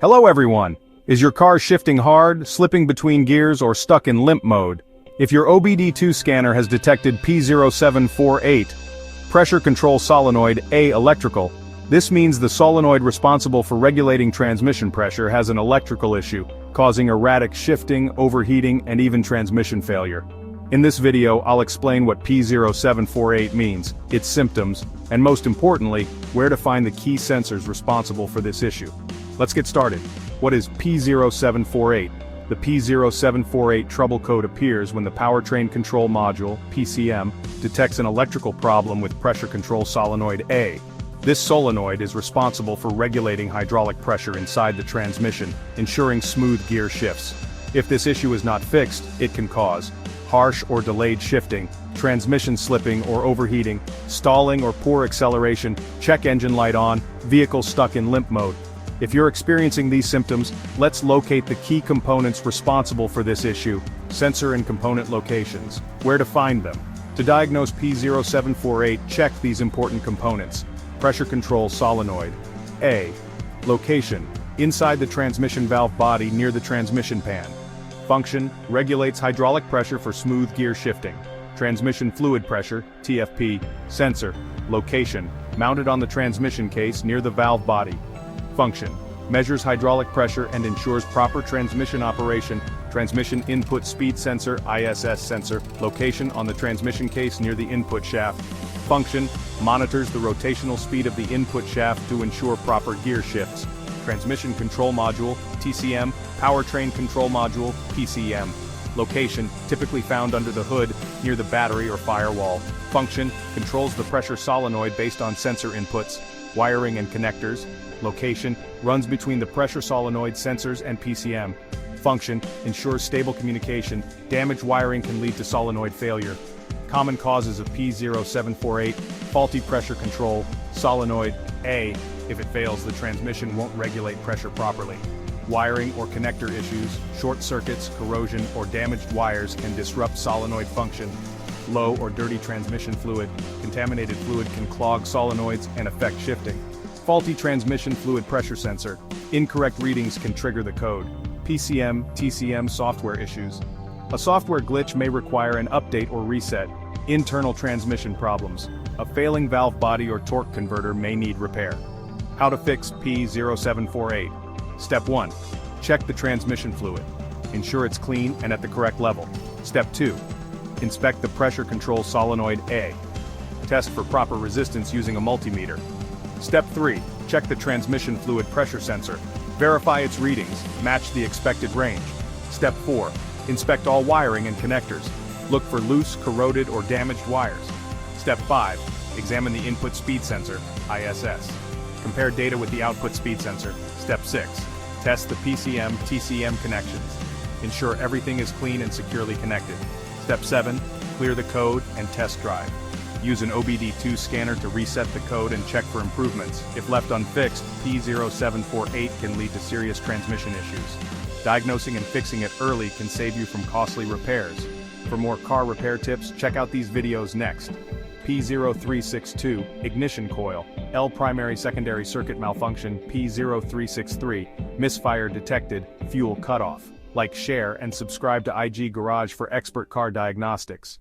Hello everyone! Is your car shifting hard, slipping between gears, or stuck in limp mode? If your obd2 scanner has detected P0748, Pressure Control Solenoid A electrical, this means the solenoid responsible for regulating transmission pressure has an electrical issue, causing erratic shifting, overheating, and even transmission failure. In this video, I'll explain what P0748 means, its symptoms, and most importantly, where to find the key sensors responsible for this issue. Let's get started. What is P0748? The P0748 trouble code appears when the Powertrain Control Module, PCM, detects an electrical problem with Pressure Control Solenoid A. This solenoid is responsible for regulating hydraulic pressure inside the transmission, ensuring smooth gear shifts. If this issue is not fixed, it can cause harsh or delayed shifting, transmission slipping or overheating, stalling or poor acceleration, check engine light on, vehicle stuck in limp mode. If you're experiencing these symptoms, let's locate the key components responsible for this issue, sensor and component locations. Where to find them? To diagnose P0748, check these important components. Pressure Control Solenoid. A. Location: inside the transmission valve body near the transmission pan. Function: regulates hydraulic pressure for smooth gear shifting. Transmission fluid pressure, TFP. Sensor: location: mounted on the transmission case near the valve body. Function: measures hydraulic pressure and ensures proper transmission operation. Transmission input speed sensor, ISS sensor, location on the transmission case near the input shaft. Function: monitors the rotational speed of the input shaft to ensure proper gear shifts. Transmission control module, TCM, powertrain control module, PCM. Location: typically found under the hood, near the battery or firewall. Function: controls the pressure solenoid based on sensor inputs. Wiring and connectors. Location: runs between the pressure solenoid sensors and PCM. Function: ensures stable communication. Damaged wiring can lead to solenoid failure. Common causes of P0748: faulty pressure control solenoid A. If it fails, the transmission won't regulate pressure properly. Wiring or connector issues, short circuits, corrosion, or damaged wires can disrupt solenoid function. Low or dirty transmission fluid. Contaminated fluid can clog solenoids and affect shifting. Faulty transmission fluid pressure sensor. Incorrect readings can trigger the code. PCM, TCM software issues. A software glitch may require an update or reset. Internal transmission problems. A failing valve body or torque converter may need repair. How to fix P0748. Step 1. Check the transmission fluid. Ensure it's clean and at the correct level. Step 2. Inspect the pressure control solenoid A. Test for proper resistance using a multimeter. Step 3. Check the transmission fluid pressure sensor. Verify its readings, match the expected range. Step 4. Inspect all wiring and connectors. Look for loose, corroded, or damaged wires. Step 5. Examine the input speed sensor, ISS. Compare data with the output speed sensor. Step 6. Test the PCM, TCM connections. Ensure everything is clean and securely connected. Step 7. Clear the code and test drive. Use an obd2 scanner to reset the code and check for improvements. If left unfixed, P0748 can lead to serious transmission issues. Diagnosing and fixing it early can save you from costly repairs. For more car repair tips, check out these videos next. P0362, ignition coil, L primary secondary circuit malfunction, P0363, misfire detected, fuel cutoff. Like, share, and subscribe to IG Garage for expert car diagnostics.